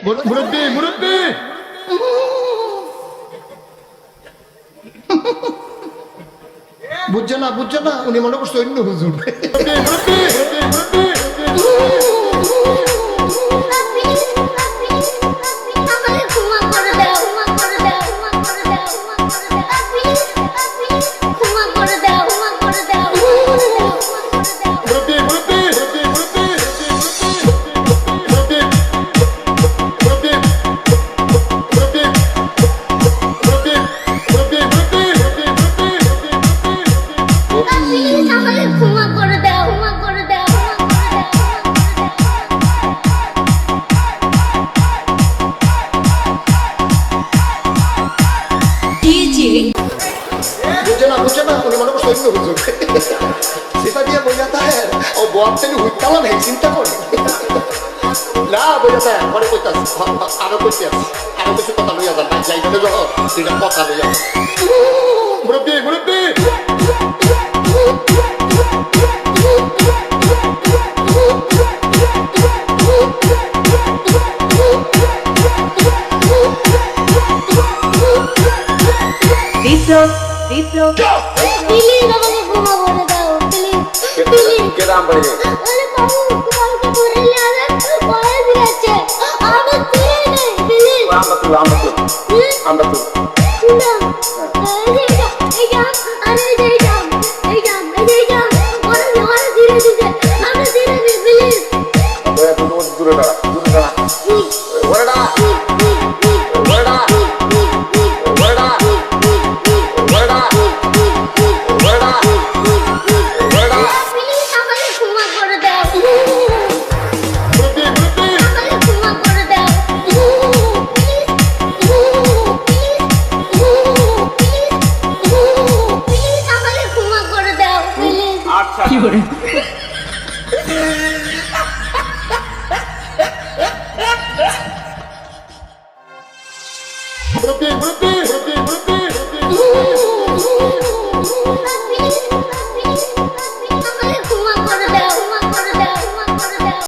মুরব্বি মুরব্বি বুঝছে না উনি মনে করছে অন্য হুজুর। মুরব্বি বুঝছে না উনি মনে করছে অন্য হুজুর। সেটা দিয়ে বোঝা থাকে ও বর থেকে হুইতালা নেই চিন্তা করে না বোঝা যায় পরে কইতাছি আরো কইতে আছে আরো কিছু কথা লইয়া যান যাইতে যখন সেটা কথা লইয়া মুরব্বি মুরব্বি প্লিজ আমাকে ক্ষমা করে দাও প্লিজ কে দাম পড়ে আরে বাবু তোমাকে ধরে নিয়ে পরে দিয়েছে আমি ফিরে নেই প্লিজ আমরা তো দূরে দাঁড়া ওরে দাঁড়া কি করে মুরব্বি মুরব্বি মুরব্বি মুরব্বি